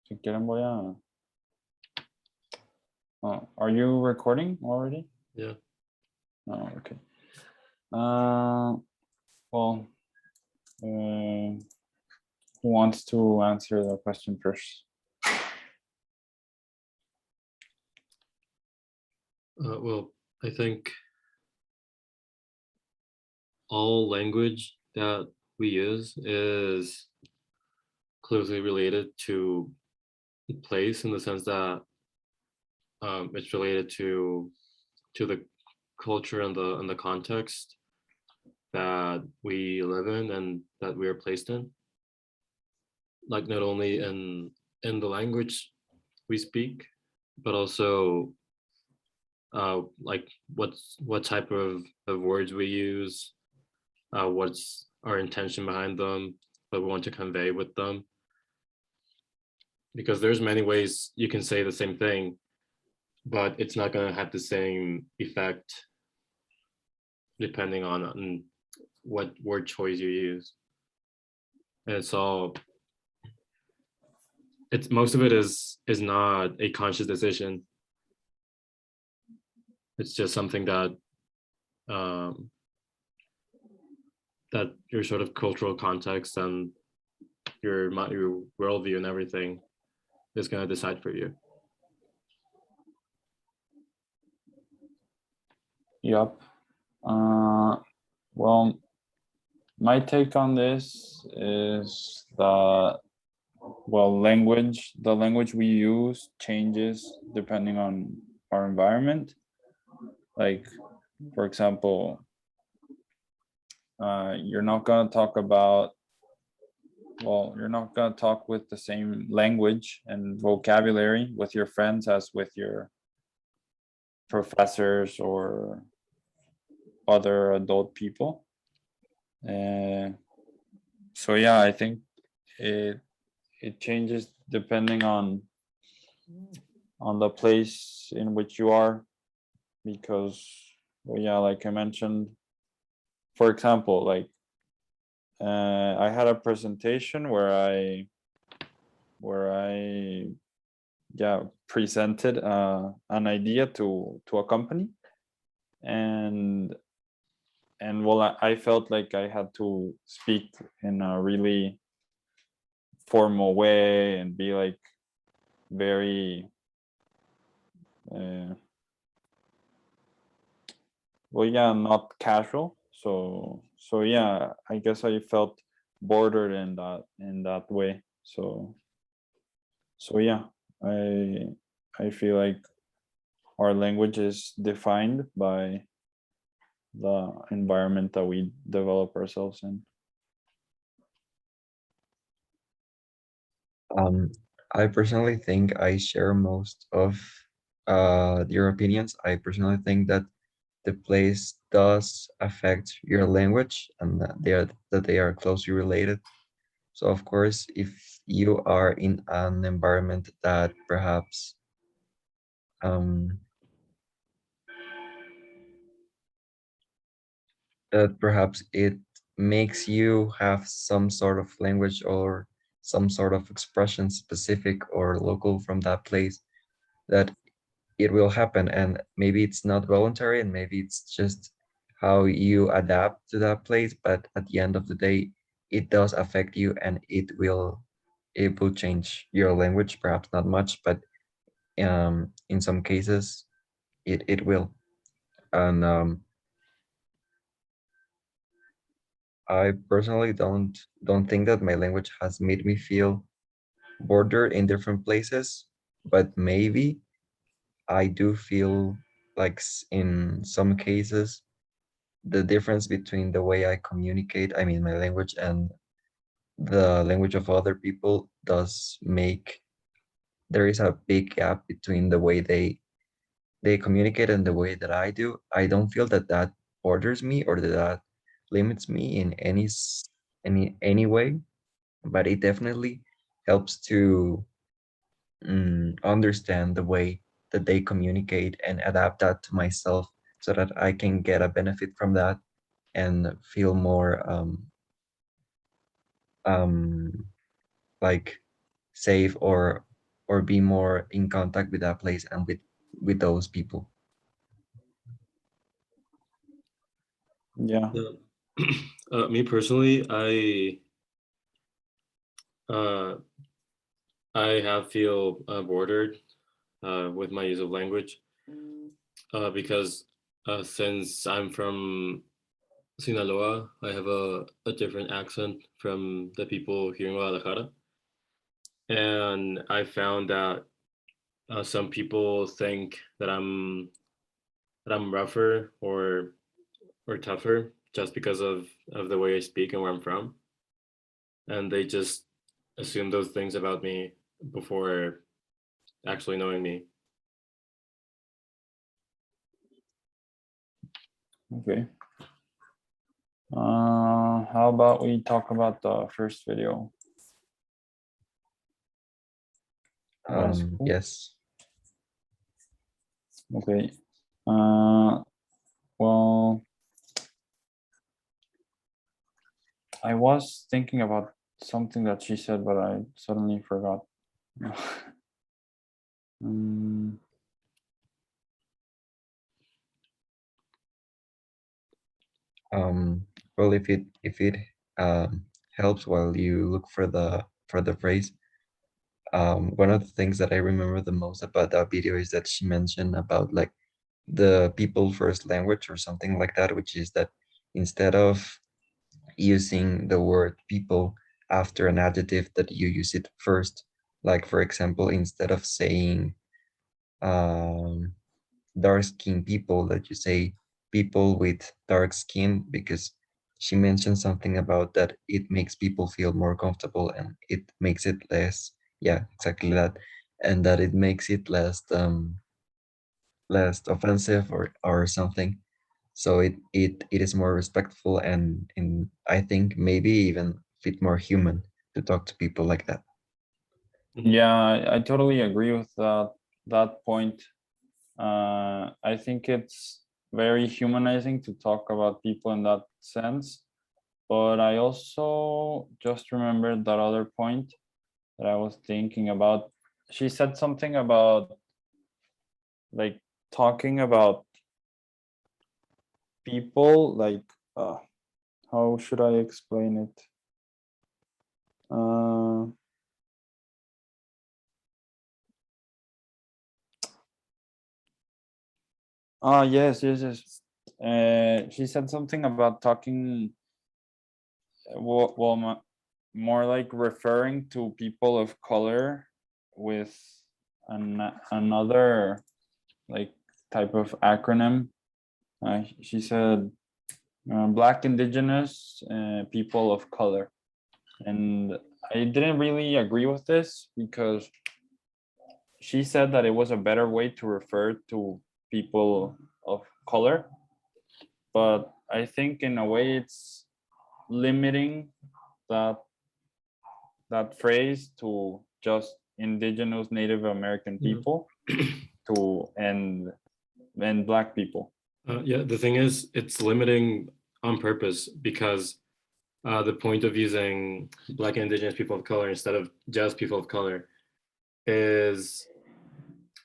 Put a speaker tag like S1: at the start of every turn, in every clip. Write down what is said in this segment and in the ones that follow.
S1: Si quieren voy a... are you recording already?
S2: Yeah.
S1: Oh, okay. Well, who wants to answer the question first?
S2: Well, I think all language that we use is closely related to place in the sense that it's related to the culture and the context that we live in and that we are placed in. Like not only in the language we speak, but also like what type of words we use, what's our intention behind them, what we want to convey with them. Because there's many ways you can say the same thing, but it's not going to have the same effect depending on what word choice you use. And it's most of it is not a conscious decision. It's just something that that your sort of cultural context and your worldview and everything is going to decide for you.
S1: Yep. Well, my take on this is that, well, the language we use changes depending on our environment. Like, for example, you're not going to talk about, well, you're not going to talk with the same language and vocabulary with your friends as with your professors or other adult people. So yeah, I think it changes depending on the place in which you are, because, well, yeah, like I mentioned, for example, like I had a presentation where I yeah presented an idea to a company, and well, I felt like I had to speak in a really formal way and be like very well, yeah, not casual. So yeah, I guess I felt bordered in that way. So yeah, I feel like our language is defined by the environment that we develop ourselves in.
S3: I personally think I share most of your opinions. I personally think that the place does affect your language and that they are closely related. So of course, if you are in an environment that perhaps um, it makes you have some sort of language or some sort of expression specific or local from that place, that it will happen. And maybe it's not voluntary and maybe it's just how you adapt to that place, but at the end of the day it does affect you, and it will change your language, perhaps not much, but in some cases it will. And I personally don't think that my language has made me feel border in different places, but maybe I do feel like in some cases the difference between the way I communicate, I mean my language, and the language of other people does make there is a big gap between the way they communicate and the way that I do. I don't feel that that borders me or that that limits me in any way, but it definitely helps to understand the way that they communicate and adapt that to myself so that I can get a benefit from that and feel more um, like safe or or be more in contact with that place and with those people.
S1: Yeah.
S2: Me personally, I have feel bordered with my use of language because since I'm from Sinaloa, I have a different accent from the people here in Guadalajara. And I found that some people think that I'm rougher or tougher just because of the way I speak and where I'm from. And they just assume those things about me before actually knowing me.
S1: Okay. How about we talk about the first video? That's cool.
S3: Yes.
S1: Okay. Well, I was thinking about something that she said, but I suddenly forgot. Mm,
S3: Well, if it helps while you look for the phrase, one of the things that I remember the most about that video is that she mentioned about like the people first language or something like that, which is that instead of using the word people after an adjective, that you use it first. Like for example, instead of saying um, dark skinned people, that you say people with dark skin, because she mentioned something about that it makes people feel more comfortable and it makes it less, yeah, exactly that, and that it makes it less offensive or something. So it is more respectful and I think maybe even fit more human to talk to people like that.
S1: yeah, I totally agree with that point. I think it's very humanizing to talk about people in that sense. But I also just remembered that other point that I was thinking about. She said something about like talking about people, like how should I explain it? Yes, yes, yes. She said something about talking, more like referring to people of color with another like type of acronym. She said Black, Indigenous, people of color, and I didn't really agree with this because she said that it was a better way to refer to people of color, but I think in a way it's limiting that phrase to just indigenous Native American
S2: Yeah.
S1: people to and Black people.
S2: Yeah, the thing is, it's limiting on purpose because the point of using Black and Indigenous people of color instead of just people of color is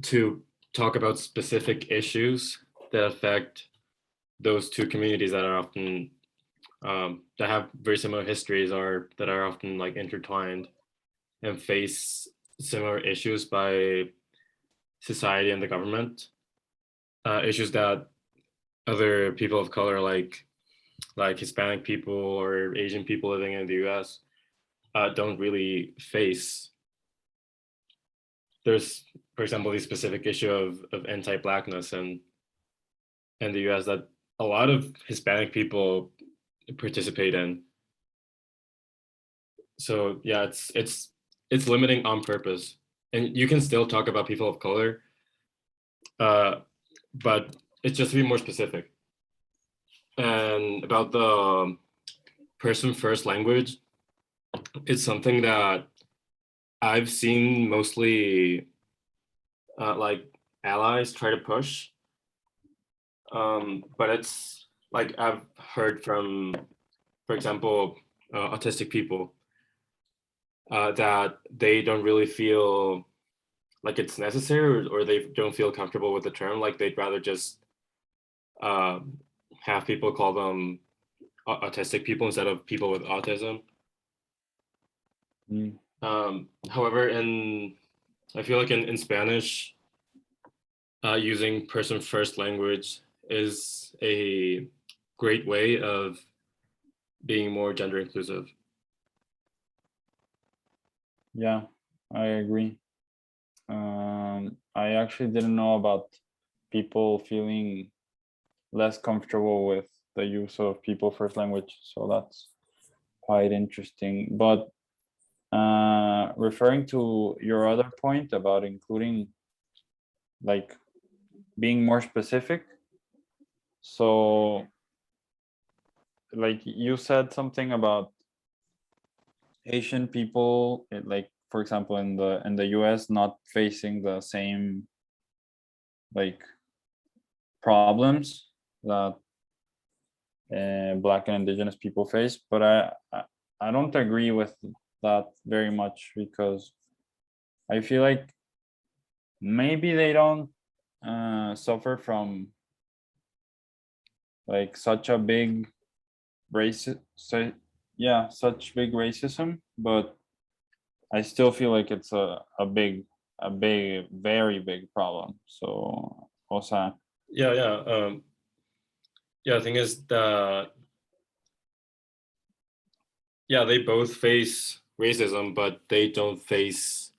S2: to talk about specific issues that affect those two communities that are often that have very similar histories or that are often like intertwined and face similar issues by society and the government, issues that other people of color like Hispanic people or Asian people living in the US don't really face. There's, for example, the specific issue of anti-Blackness in the US that a lot of Hispanic people participate in. So yeah, it's limiting on purpose. And you can still talk about people of color, but it's just to be more specific. And about the person first language, it's something that I've seen mostly like allies try to push. But it's like I've heard from, for example, autistic people that they don't really feel like it's necessary, or they don't feel comfortable with the term, like they'd rather just have people call them autistic people instead of people with autism.
S1: Mm,
S2: However, I feel like in Spanish, using person first language is a great way of being more gender inclusive.
S1: yeah, I agree. I actually didn't know about people feeling less comfortable with the use of people first language, so that's quite interesting. But referring to your other point about including, like, being more specific, so like you said something about Asian people, like for example in the US, not facing the same like problems that Black and Indigenous people face, but I don't agree with that very much, because I feel like maybe they don't suffer from like such a big such big racism, but I still feel like it's a big, very big problem. So, o sea,
S2: Yeah, the thing is that, yeah, they both face racism, but they don't face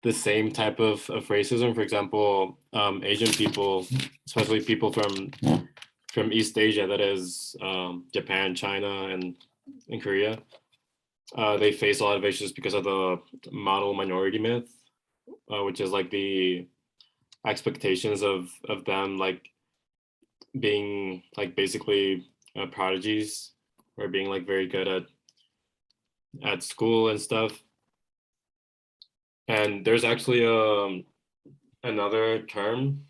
S2: the same type of racism. For example, Asian people, especially people from East Asia, that is Japan, China, and Korea, they face a lot of issues because of the model minority myth, which is like the expectations of them like being like basically prodigies, or being like very good at school and stuff. And there's actually another term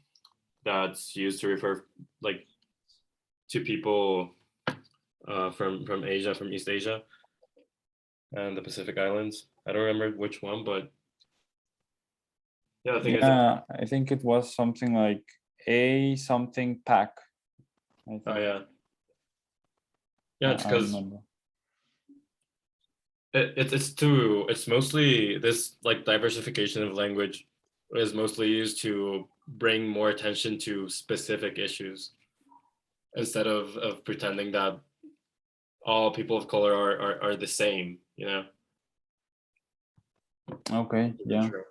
S2: that's used to refer like to people from Asia, from East Asia and the Pacific Islands. I don't remember which one, but yeah, I think
S1: yeah, I think it was something like a something pack. I think.
S2: oh yeah, yeah, it's
S1: I
S2: because
S1: remember.
S2: it's mostly this like diversification of language is mostly used to bring more attention to specific issues instead of pretending that all people of color are the same, you know.
S1: Okay, yeah.
S2: True.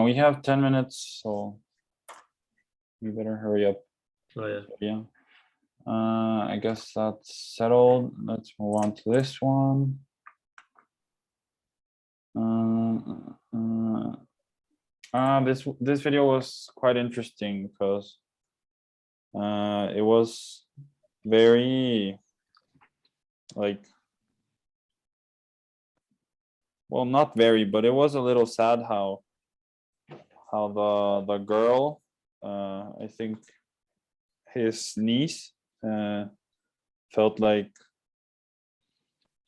S1: We have 10 minutes, so we better hurry up.
S2: Oh yeah.
S1: Yeah. I guess that's settled. Let's move on to this one. This video was quite interesting because it was very like, well, not very, but it was a little sad how the girl, I think his niece, felt like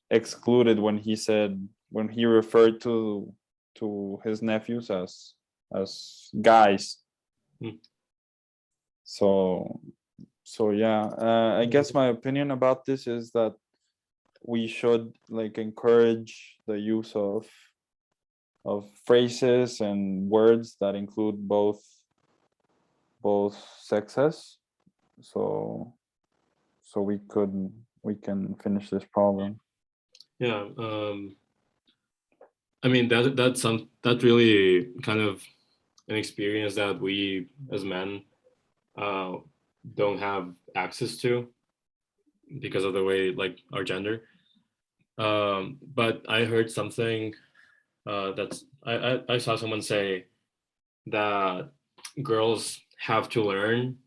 S1: excluded when he referred to his nephews as guys.
S2: Hmm.
S1: So yeah, I guess my opinion about this is that we should like encourage the use of phrases and words that include both sexes, so we can finish this problem.
S2: Yeah. I mean that's really kind of an experience that we as men don't have access to because of the way like our gender. But I heard something that's I saw someone say that girls have to learn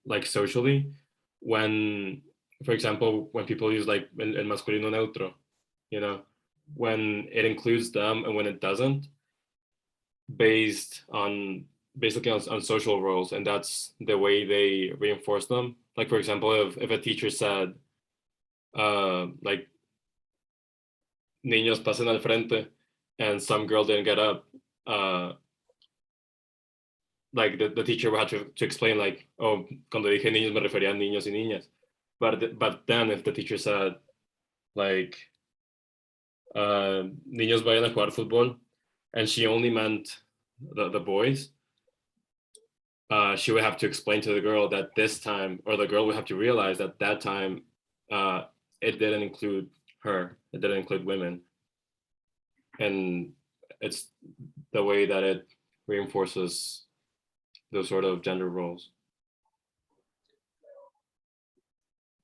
S2: like socially when, for example, when people use like el masculino neutro, you know, when it includes them and when it doesn't, based on basically on social roles, and that's the way they reinforce them. Like for example, if a teacher said like niños pasen al frente, and some girl didn't get up, like the teacher would have to explain like, oh, cuando dije niños me refería a niños y niñas. But then if the teacher said like, niños vayan a jugar fútbol, and she only meant the boys, she would have to explain to the girl that this time, or the girl would have to realize that that time, it didn't include her, it didn't include women. And it's the way that it reinforces those sort of gender roles.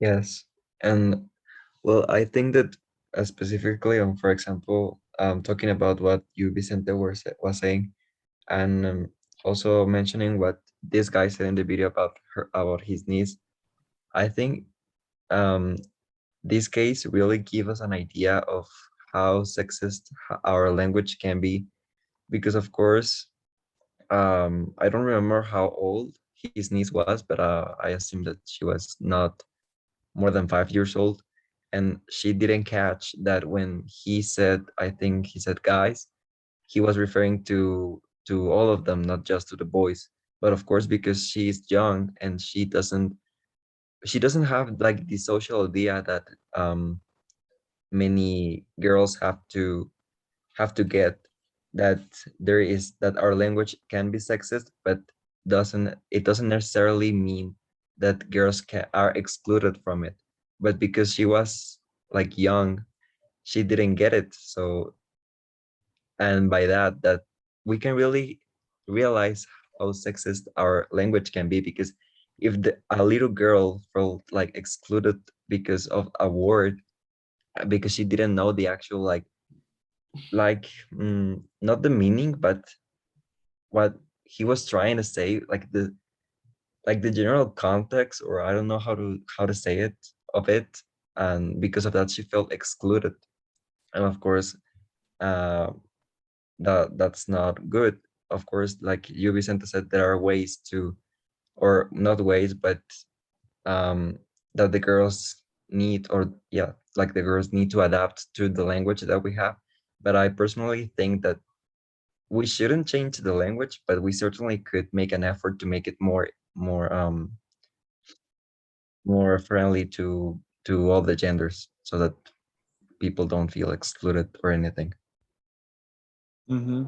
S3: Yes, and well, I think that specifically on, for example, talking about what you Vicente was saying, and also mentioning what this guy said in the video about his niece, I think this case really give us an idea of how sexist our language can be, because of course, I don't remember how old his niece was, but I assume that she was not more than 5 years old, and she didn't catch that when he said, I think he said guys, he was referring to all of them, not just to the boys. But of course, because she's young and she doesn't have like the social idea that many girls have to get, that that our language can be sexist, but doesn't necessarily mean that are excluded from it. But because she was like young, she didn't get it. So, and by that we can really realize how sexist our language can be, because if a little girl felt like excluded because of a word, because she didn't know the actual not the meaning, but what he was trying to say, like the general context, or I don't know how to say it, of it, and because of that she felt excluded. And of course, uh that's not good. Of course, like you Vicente said, there are ways to, or not ways, but um that the girls need, or yeah, like the girls need to adapt to the language that we have. But I personally think that we shouldn't change the language, but we certainly could make an effort to make it more friendly to all the genders, so that people don't feel excluded or anything.
S1: Mm-hmm.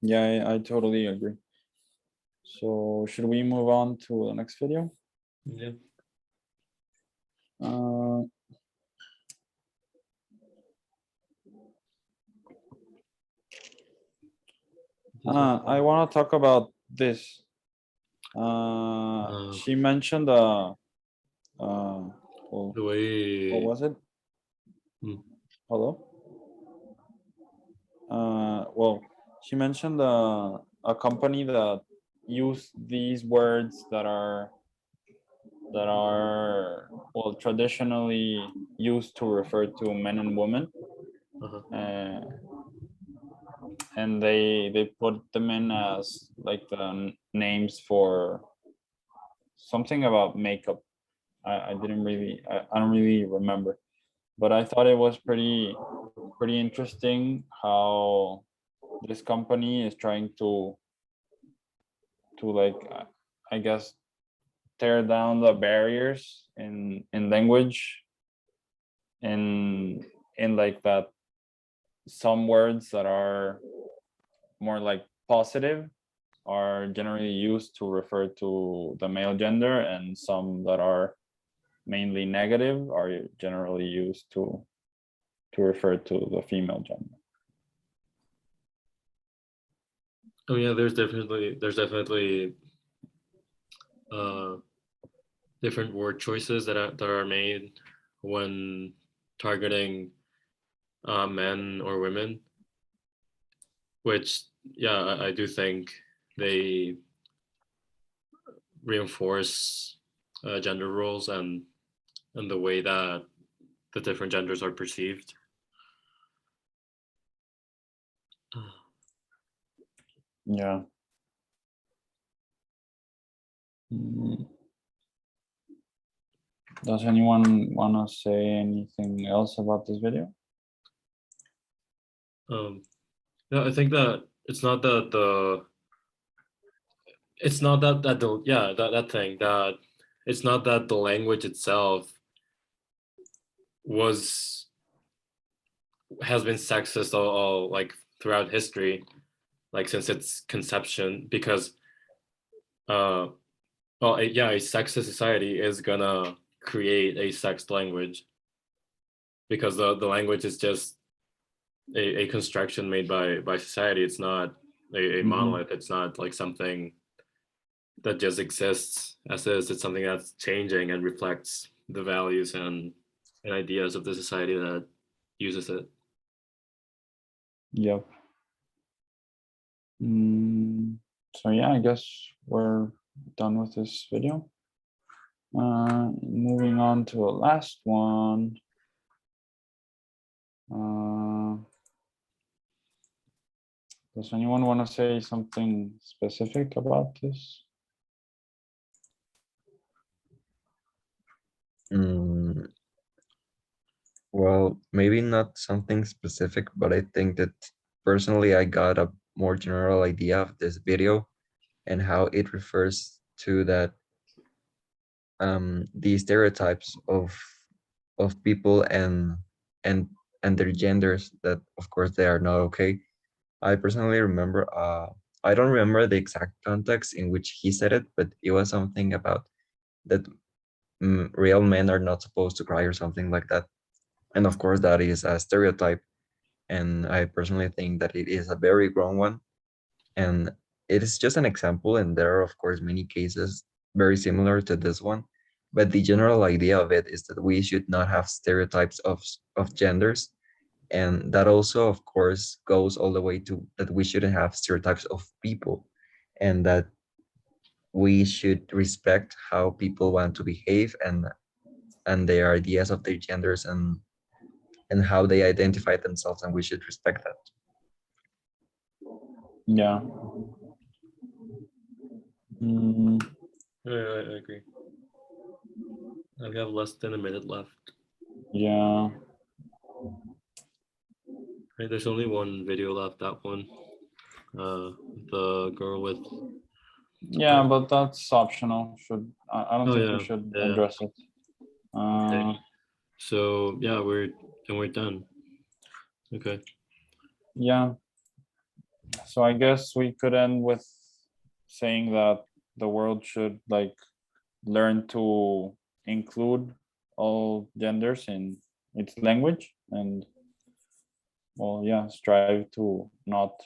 S1: Yeah, I totally agree. So should we move on to the next video?
S2: Yeah.
S1: I want to talk about this. She mentioned well,
S2: The way.
S1: what was it? Hello? Well, she mentioned a company that use these words that are well traditionally used to refer to men and women, and they put them in as like the names for something about makeup. I didn't really I don't really remember, but I thought it was pretty interesting how this company is trying to like I guess tear down the barriers in language, in like that some words that are more like positive are generally used to refer to the male gender, and some that are mainly negative are generally used to refer to the female gender.
S2: Oh yeah, there's definitely different word choices that are made when targeting men or women, which yeah, I do think they reinforce gender roles and the way that the different genders are perceived.
S1: Yeah. Does anyone want to say anything else about this video?
S2: Yeah, I think that it's not that it's not that the yeah that thing that it's not that the language itself was has been sexist all like throughout history, like since its conception, because uh well yeah, a sexist society is gonna create a sexed language because the language is just a construction made by society. It's not a
S1: Mhm.
S2: monolith. It's not like something that just exists as is. It's something that's changing and reflects the values and ideas of the society that uses it.
S1: Yep. So yeah, I guess we're done with this video. Moving on to a last one. Does anyone want to say something specific about this?
S3: Mm, well, maybe not something specific, but I think that personally I got a more general idea of this video and how it refers to that the stereotypes of people and and their genders that of course they are not okay. I personally remember I don't remember the exact context in which he said it, but it was something about that real men are not supposed to cry or something like that. And of course that is a stereotype, and I personally think that it is a very wrong one. And it is just an example, and there are of course many cases very similar to this one. But the general idea of it is that we should not have stereotypes of genders, and that also of course goes all the way to that we shouldn't have stereotypes of people, and that we should respect how people want to behave and their ideas of their genders and how they identify themselves, and we should respect that.
S1: Yeah. Mm,
S2: I agree. We have less than a minute left.
S1: yeah.
S2: Right, there's only one video left. That one, the girl with.
S1: Yeah, but that's optional. I don't
S2: Oh
S1: think we
S2: yeah,
S1: should
S2: yeah.
S1: address it.
S2: Okay. So yeah, we're done. Okay.
S1: Yeah. So I guess we could end with saying that the world should like learn to include all genders in its language and well, yeah, strive to not